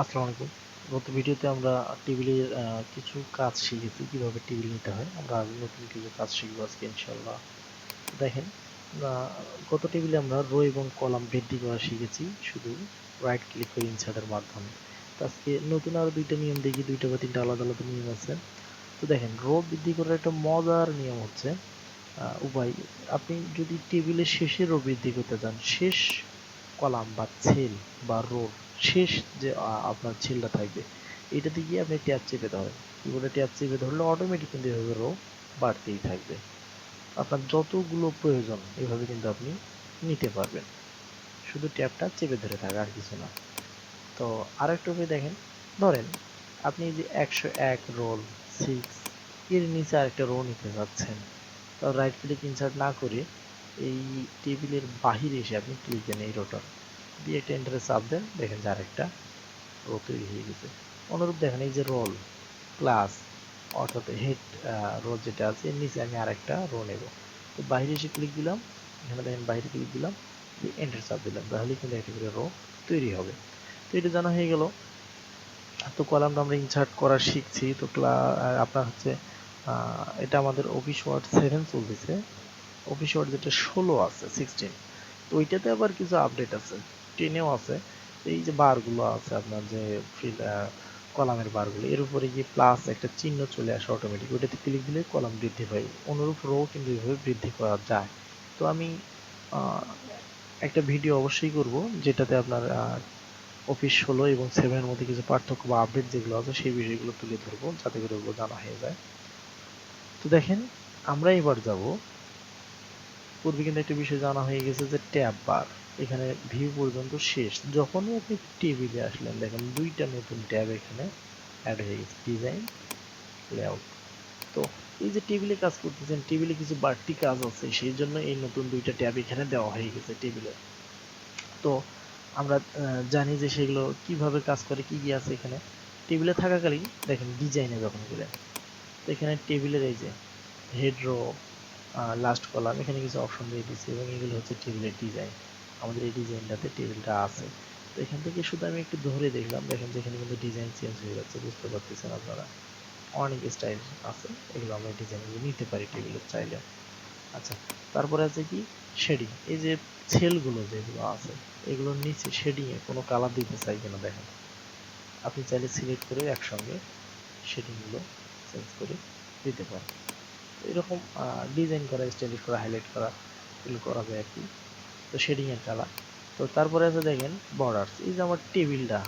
আসসালামু আলাইকুম। গত ভিডিওতে আমরা টেবিলের কিছু কাজ শিখেছি কিভাবে টেবিল নিতে হয়। আমরা আজ নতুন কিছু কাজ শিখবো আজকে ইনশাআল্লাহ। দেখেন, আমরা গত টেবিলে আমরা রো এবং কলাম বৃদ্ধি করা শিখেছি শুধু রাইট ক্লিক করে ইনসার্টের মাধ্যমে। তো আজকে নতুন আরো দুইটা নিয়ম দেখি, দুইটা বা তিনটা আলাদা আলাদা নিয়ম আছে। তো দেখেন, রো বৃদ্ধি করার একটা মজার নিয়ম হচ্ছে উপায়। আপনি যদি টেবিলের শেষে রো বৃদ্ধি করতে চান, শেষ কলাম বা সেল বা রোর শেষ যে আপনার সেলটা থাকবে, এটাতে গিয়ে আপনি ট্যাব চেপে ধরেন। কিবোর্ডে ট্যাব চেপে ধরলে অটোমেটিক কিন্তু এভাবে রো বাড়তেই থাকবে। আপনার যতগুলো প্রয়োজন এভাবে কিন্তু আপনি নিতে পারবেন, শুধু ট্যাবটা চেপে ধরে থাকা আর কিছু না। তো আরেকটা উপায় দেখেন, ধরেন আপনি যে 101 রোল 6 এর নিচে আরেকটা রো নিতে যাচ্ছেন, তো রাইট ক্লিক ইনসার্ট না করে এই টেবিলের বাহিরে এসে আপনি ক্লিক দেন এই রোটার দিয়ে, একটা এন্টারে চাপ দেন, দেখেন যে আরেকটা রো তৈরি হয়ে গেছে। অনুরূপ দেখেন এই যে রোল ক্লাস, অর্থাৎ হেড রো যেটা আছে এর নিচে আমি আরেকটা রো নেব। তো বাইরে এসে ক্লিক দিলাম, এখানে দেখেন বাইরে ক্লিক দিলাম, এন্টার চাপ দিলাম, তাহলে কিন্তু একটা করে রো তৈরি হবে। তো এটা জানা হয়ে গেল। তো কলামটা আমরা ইনসার্ট করা শিখছি। তো আপনার হচ্ছে এটা আমাদের অফিস ওয়ার্ড 7 চলতেছে। অফিস ওয়ার্ড যেটা 16 আছে 16, তো ওইটাতে আবার কিছু আপডেট আছে, 10এও আছে। এই যে বারগুলো আছে আপনার যে ফিল কলামের বারগুলো, এর উপরে গিয়ে প্লাস একটা চিহ্ন চলে আসে অটোমেটিক, ওইটাতে ক্লিক দিলে কলাম বৃদ্ধি পায়। অনুরূপ রো কিন্তু এইভাবে বৃদ্ধি করা যায়। তো আমি আহ, একটা ভিডিও অবশ্যই করব যেটাতে আপনার অফিস 16 এবং 7 এর মধ্যে কিছু পার্থক্য বা আপডেট যেগুলো আছে সেই বিষয়গুলো তুলে ধরবো, যাতে করে ওগুলো জানা হয়ে যায়। তো দেখেন, আমরা এবার যাব, পূর্বে কিন্তু একটা বিষয় জানা হয়ে গেছে যে ট্যাব বার, এখানে ভিউ পর্যন্ত শেষ। যখনই আপনি টেবিলে আসলেন, দেখেন দুইটা নতুন ট্যাব এখানে অ্যাড হয়ে গেছে, ডিজাইন, লেআউট। তো এই যে টেবিলে কাজ করতেছেন, টেবিলে কিছু বাড়তি কাজ আছে, সেই জন্য এই নতুন দুইটা ট্যাব এখানে দেওয়া হয়ে গেছে টেবিলে। তো আমরা জানি যে সেগুলো কিভাবে কাজ করে, কি কি আছে এখানে। টেবিলে থাকাকালীন দেখেন ডিজাইনে যখন গেলেন, তো এখানে টেবিলের এই যে হেড রো, লাস্ট কলাম, এখানে কিছু অপশন দিয়ে দিচ্ছি এবং এগুলো হচ্ছে টেবিলের ডিজাইন। আমাদের এই ডিজাইনটাতে টেবিলটা আছে। তো এখান থেকে শুধু আমি একটু ধরে দেখলাম, দেখেন যে এখানে কিন্তু ডিজাইন চেঞ্জ হয়ে যাচ্ছে, বুঝতে পারতেছেন আপনারা। অনেক স্টাইল আছে, এগুলো আমরা ডিজাইনগুলো নিতে পারি টেবিলের চাইলে। আচ্ছা, তারপরে আছে কি শেডিং। এই যে সেলগুলো যেগুলো আছে, এগুলোর নিচে শেডিং এ কোনো কালার দিতে চাই কিনা দেখেন, আপনি চাইলে সিলেক্ট করে একসঙ্গে শেডিংগুলো চেঞ্জ করে দিতে পারেন। এরকম ডিজাইন করা, স্টাইলিশ করা, হাইলাইট করা, এগুলো করা যায় আর কি। তো শেডিং এর কালার। তো তারপরে আছে দেখেন বর্ডার্স। এই যে আমার টেবিলটা,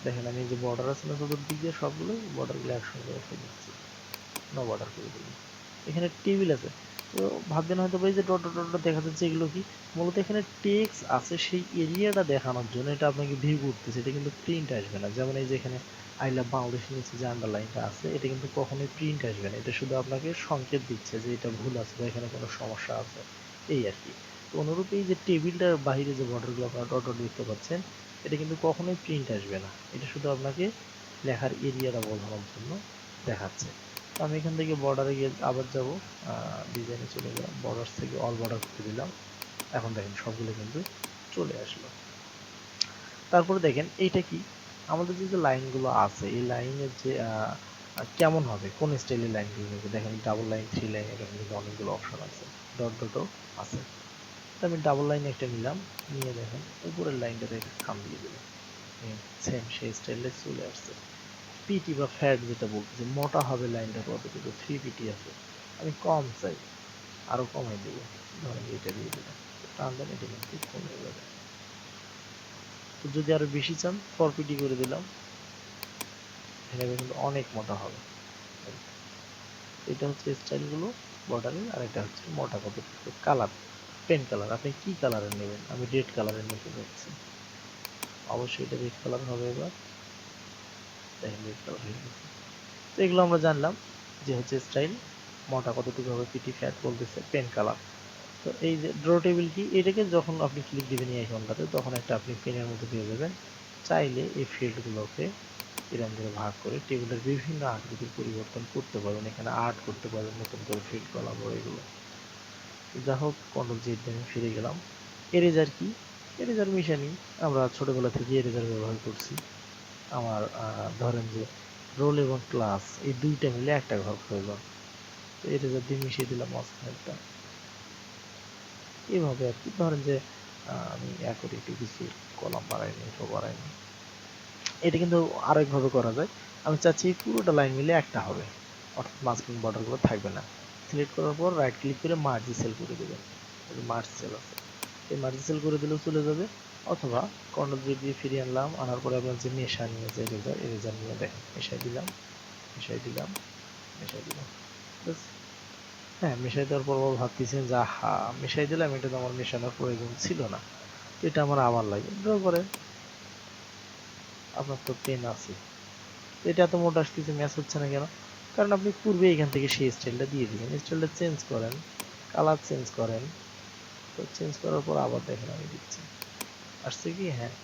দেখেন আমি এই যে বর্ডার আছে না চতুর্দিক দিয়ে, সবগুলো বর্ডারগুলো একসঙ্গে রেখে দিচ্ছি, নো বর্ডার করে দিলাম। এখানে টেবিল আছে। তো ভাববেন হয়তো এই যে ডট ডট ডট দেখা যাচ্ছে এগুলো কি, মূলত এখানে টেক্সট আছে সেই এরিয়াটা দেখানোর জন্য এটা আপনাকে ভিউ করতেছে, এটা কিন্তু প্রিন্ট আসবে না। যেমন এই যে এখানে আই লাভ বাংলাদেশের নিচে যে আন্ডারলাইনটা আছে, এটা কিন্তু কখনোই প্রিন্ট আসবে না, এটা শুধু আপনাকে সংকেত দিচ্ছে যে এটা ভুল আছে বা এখানে কোনো সমস্যা আছে, এই আর কি। তো অনুরূপ এই যে টেবিলটার বাইরে যে বর্ডারগুলো আপনারা ডট ডট দেখতে পাচ্ছেন, এটা কিন্তু কখনোই প্রিন্ট আসবে না, এটা শুধু আপনাকে লেখার এরিয়াটা বোঝানোর জন্য দেখাচ্ছে। তো আমি এখান থেকে বর্ডারে গিয়ে আবার যাব, ডিজাইনে চলে গেলাম, বর্ডার থেকে অল বর্ডার করে দিলাম। এখন দেখেন সবগুলো কিন্তু চলে আসলো। তারপরে দেখেন এইটা কি, আমাদের যে লাইনগুলো আছে এই লাইনের যে কেমন হবে, কোন স্টাইলের লাইনগুলো নেবে, দেখেন ডাবল লাইন, থ্রি লাইন, এরকম কিন্তু অনেকগুলো অপশন আছে, ডট ডটও আছে। তো আমি ডাবল লাইন একটা নিলাম, নিয়ে দেখেন উপরের লাইনটাতে খাম দিয়ে দিলাম, সেম সেই স্টাইলে চলে আসছে। পিটি বা ফ্যাট যেটা বলতেছে, মোটা হবে লাইনটা কতটুকু, 3 পিটি আছে, আমি কম চাই, আরো কমাই দেবো, ধরেন এটা দিয়ে দিলাম, টান দেন এটা কিন্তু কমে যাবে। তো যদি আরো বেশি চান 4 পিটি করে দিলাম, এখানে কিন্তু অনেক মোটা হবে। এটা হচ্ছে স্টাইলগুলো বর্ডারের। আর এটা হচ্ছে মোটা কতটুকু, কালার, পেন কালার, আপনি কি কালারের নেবেন, আমি রেড কালারের নিতে যাচ্ছি, অবশ্যই এটা রেড কালার হবে। এবার দেখেন রেড কালার হয়ে গেছে। তো এগুলো আমরা জানলাম যে হচ্ছে স্টাইল, মোটা কতটুকু হবে, পিটি ফ্যাট বলতেছে, পেন কালার। তো এই যে ড্র টেবিল কি, এটাকে যখন আপনি ক্লিক দিবেন এই আইকনটাতে, তখন একটা আপনি পেনের মধ্যে পেয়ে যাবেন। চাইলে এই ফিল্ডগুলোকে এরকম করে ভাগ করে টেবিলের বিভিন্ন আকৃতির পরিবর্তন করতে পারবেন, এখানে আর্ট করতে পারবেন, নতুন করে ফিল্ড কলাম এগুলো। যা হোক, কন্ট্রোল জেড দিয়ে আমি ফিরে গেলাম। এরেজার কি, এরেজার মিশানি, আমরা ছোটবেলা থেকে এরেজার ব্যবহার করছি। আমার ধরেন যে রোল এবং ক্লাস এই দুইটা মিলে একটা ঘর প্রয়োজন। তো এটা যদি মিশিয়ে দিলাম মাঝখানেরটা এইভাবে আর কি। ধরেন যে আমি করে একটু কিছু কলাম বাড়াইনি, এটাও বাড়াইনি। এটা কিন্তু আরেকভাবে করা যায়। আমি চাচ্ছি পুরোটা লাইন মিলে একটা হবে, অর্থাৎ মাঝখানে বর্ডারগুলো থাকবে না। সিলেক্ট করার পর রাইট ক্লিক করে মার্জ সেল করে দেবেন। মার্জ সেল আছে, এই মার্জ সেল করে দিলেও চলে যাবে। অথবা কন্ট্রোল জেড দিয়ে ফিরিয়ে আনলাম, আনার পরে আপনার যে মেশা নিয়ে যে এরেজার নিয়ে দেখেন মেশাই দিলাম, মেশাই দিলাম, মেশাই দিলাম। ব্যাস। হ্যাঁ, মেশাই দেওয়ার পর ভাবতেছেন যে হা মেশাই দিলাম, এটা তো আমার মেশানোর প্রয়োজন ছিল না, এটা আমার আবার লাগে। ড্র করে আপনার তো পেন আছে, এটা এত মোটা আসতেছে, ম্যাচ হচ্ছে না কেন? কারণ আপনি পূর্বে এখান থেকে সেই স্টাইলটা দিয়ে দিবেন। স্টাইলটা চেঞ্জ করেন, কালার চেঞ্জ করেন। তো চেঞ্জ করার পর আবার দেখেন আমি দিচ্ছি, আসছে কি? হ্যাঁ।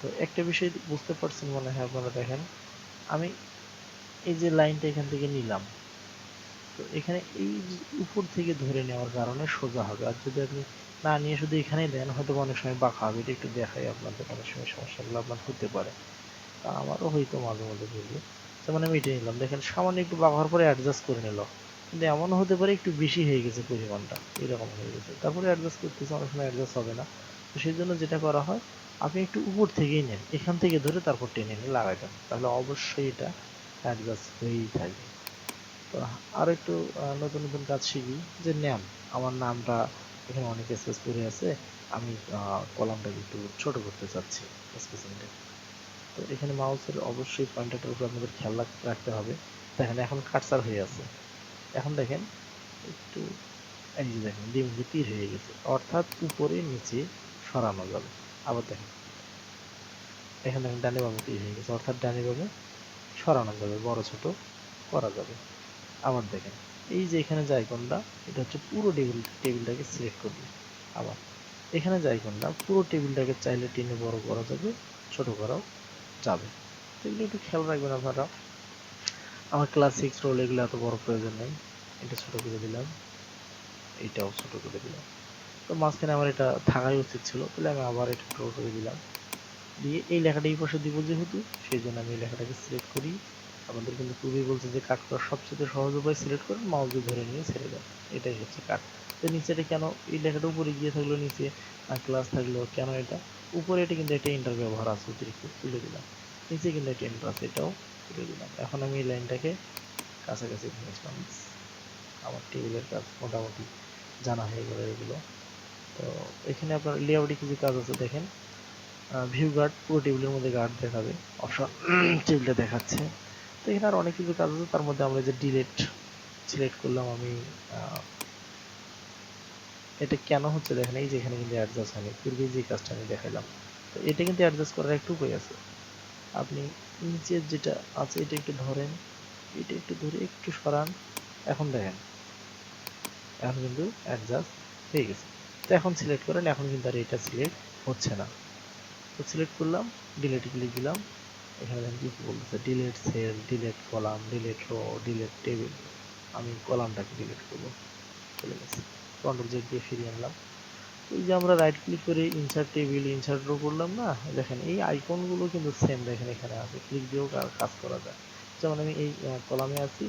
তো একটা বিষয় বুঝতে পারছেন মনে হয় আপনারা। দেখেন আমি এই যে লাইনটা এখান থেকে নিলাম, তো এখানে এই উপর থেকে ধরে নেওয়ার কারণে সোজা হবে। আর যদি আপনি না নিয়ে শুধু এখানেই দেন, হয়তো অনেক সময় বাঁকা হবে। এটা একটু দেখাই আপনাদের, অনেক সময় সমস্যাগুলো আপনার হতে পারে। আমারও হয়তো মাঝে মধ্যে ভুলে। যেমন আমি এটা নিলাম, দেখেন সামান্য একটু বাঁকা হওয়ার পরে অ্যাডজাস্ট করে নিল, কিন্তু এমনও হতে পারে একটু বেশি হয়ে গেছে পরিমাণটা, এরকম হয়ে গেছে, তারপরে অ্যাডজাস্ট করতেছে, অনেক সময় অ্যাডজাস্ট হবে না। তো সেই জন্য যেটা করা হয়, আপনি একটু উপর থেকেই নেন, এখান থেকে ধরে তারপর টেনে নিয়ে লাগাই দেন, তাহলে অবশ্যই এটা অ্যাডজাস্ট হয়েই থাকবে। তো আরো একটু নতুন নতুন কাজ শিখি। যে নাম, আমার নামটা এখানে অনেক স্পেস পড়ে আছে, আমি কলামটাকে একটু ছোট করতে চাচ্ছি স্পেসিংটা। তো এখানে মাউসের অবশ্যই পয়েন্টারটার উপর আপনাদের খেয়াল রাখতে হবে। দেখেন এখন কাটসার হয়ে আছে, এখন দেখেন একটু, এই যে দেখেন দ্বিমুখী তীর হয়ে গেছে, অর্থাৎ উপরে নিচে সরানো যাবে। আবার দেখেন, এখানে দেখেন ডানে বামে তীর হয়ে গেছে, অর্থাৎ ডানে বামে সরানো যাবে, বড় ছোট করা যাবে। আবার দেখেন এই যে এখানে যে আইকনটা, এটা হচ্ছে পুরো টেবিলটাকে সিলেক্ট করবে। আবার এখানে যে আইকনটা, পুরো টেবিলটাকে চাইলে টেনে বড় করা যাবে, ছোট করাও যাবে। তো এগুলো একটু খেয়াল রাখবেন আপনারা। আমার ক্লাস 6 রোল এগুলো এত বড় প্রয়োজন নেই, এটা ছোট করে দিলাম, এইটাও ছোট করে দিলাম। তো মাঝখানে আমার এটা থাকাই উচিত ছিল, তাহলে আমি আবার এটা ড্র করে দিলাম। দিয়ে এই লেখাটা এই পাশে দিব যেহেতু, সেই জন্য আমি এই লেখাটাকে সিলেক্ট করি। আমাদের কিন্তু পূর্বেই বলছে যে কাট করার সবচেয়ে সহজ উপায় সিলেক্ট করেন, মাউস দিয়ে ধরে নিয়ে ছেড়ে দেন, এটাই হচ্ছে কাট। তো নিচেটা কেন এই লেখাটা উপরে গিয়ে থাকলো, নিচে ক্লাস থাকলো কেন? এটা উপরে এটা কিন্তু একটা এন্টার ব্যবহার আছে, অতিরিক্ত তুলে দিলাম। নিচে কিন্তু একটা এন্টার আছে, এটাও তুলে দিলাম। এখন আমি এই লাইনটাকে কাছাকাছি নিয়েছিলাম। আমার টেবিলের কাজ মোটামুটি জানা হয়ে গেল এগুলো। তো এখানে আপনার লেআউটে কিছু কাজ আছে, দেখেন ভিউ গার্ড, পুরো টেবিলের মধ্যে গার্ড দেখাবে, অপশন টেবিলটা দেখাচ্ছে। তো এখানে আর অনেক কিছু কাজ আছে, তার মধ্যে আমরা যে ডিলেট সিলেক্ট করলাম আমি, এটা কেন হচ্ছে দেখেন, এই যে এখানে কিন্তু অ্যাডজাস্ট হয়নি, পূর্বে যে কাজটা আমি দেখাইলাম। তো এটা কিন্তু অ্যাডজাস্ট করার একটু উপায় আছে। আপনি নিচের যেটা আছে এটা একটু ধরেন, এটা একটু ধরে একটু সরান, এখন দেখেন এখন কিন্তু অ্যাডজাস্ট হয়ে গেছে। তো এখন সিলেক্ট করেন, এখন কিন্তু আর এটা সিলেক্ট হচ্ছে না। তো সিলেক্ট করলাম, ডিলেট ক্লিক দিলাম, এখানে দেখেন কি বলতেছে, delete cell, delete column, delete row, delete table. আমি কলামটাকে ডিলিট করবো, চলে গেছে। কন্ট্রোল জেড দিয়ে ফিরিয়ে আনলাম। এই যে আমরা রাইট ক্লিক করে ইনসার্ট টেবিল, ইনসার্ট রো করলাম না, দেখেন এই আইকনগুলো কিন্তু সেম, দেখেন এখানে আছে, ক্লিক দিয়েও কাজ করা যায়। যেমন আমি এই কলামে আছি,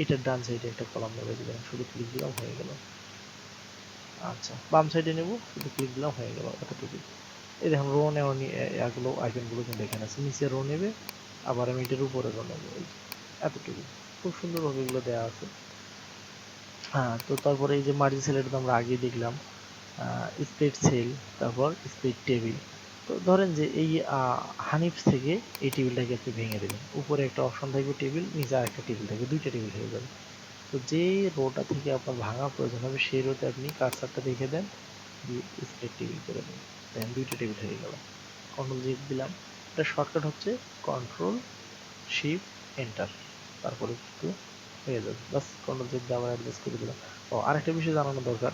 এটার ডান সাইডে একটা কলাম নেবে দিলাম, শুধু ক্লিক দিলাম হয়ে গেল। আচ্ছা, বাম সাইডে নেব, শুধু ক্লিক দিলাম হয়ে গেল, এতটুকু। এই দেখুন রো নেওয়া এগুলো আইকনগুলো কিন্তু এখানে আছে, নিচে রো নেবে, আবার আমি এটার উপরে রো নেবো, এতটুকু। খুব সুন্দরভাবে এগুলো দেওয়া আছে। হ্যাঁ, তো তারপরে এই যে মার্জিন সেলটা তো আমরা আগে দেখলাম, স্প্লিট সেল, তারপর স্প্লিট টেবিল। তো ধরেন যে এই হানিফ থেকে এই টেবিলটাকে আপনি ভেঙে দেবেন, উপরে একটা অপশন থাকবে টেবিল, নিচে আরেকটা টেবিল থাকবে, দুইটা টেবিল হয়ে যাবে। তো যে রোটা থেকে আপনার ভাঙা প্রয়োজন হবে, সেই রোতে আপনি কার্সারটা রেখে দেন, দিয়ে স্প্লিট টেবিল করে দেন, দেন দুইটা টেবিল হয়ে গেল। কন্ট্রোল জেড দিলাম, এটা শর্টকাট হচ্ছে কন্ট্রোল শিফট এন্টার, তারপরে কিন্তু হয়ে যাবে। বাস, কন্ট্রোল জেড দিয়ে আবার অ্যাডজাস্ট করে দিলাম। ও আরেকটা বিষয় জানানো দরকার,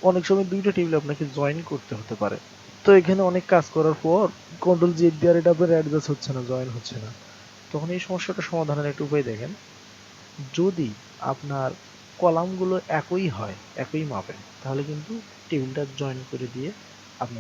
অনেক সময় দুইটা টেবিল আপনাকে জয়েন করতে হতে পারে। তো এখানে অনেক কাজ করার পর কন্ট্রোল জেড দিয়ে আর এটা আপনার অ্যাডজাস্ট হচ্ছে না, জয়েন হচ্ছে না, তখন এই সমস্যাটা সমাধানের একটা উপায় দেখেন। যদি আপনার কলামগুলো একই হয়, একই মাপের, তাহলে কিন্তু টেবিলটা জয়েন করে দিয়ে আপনি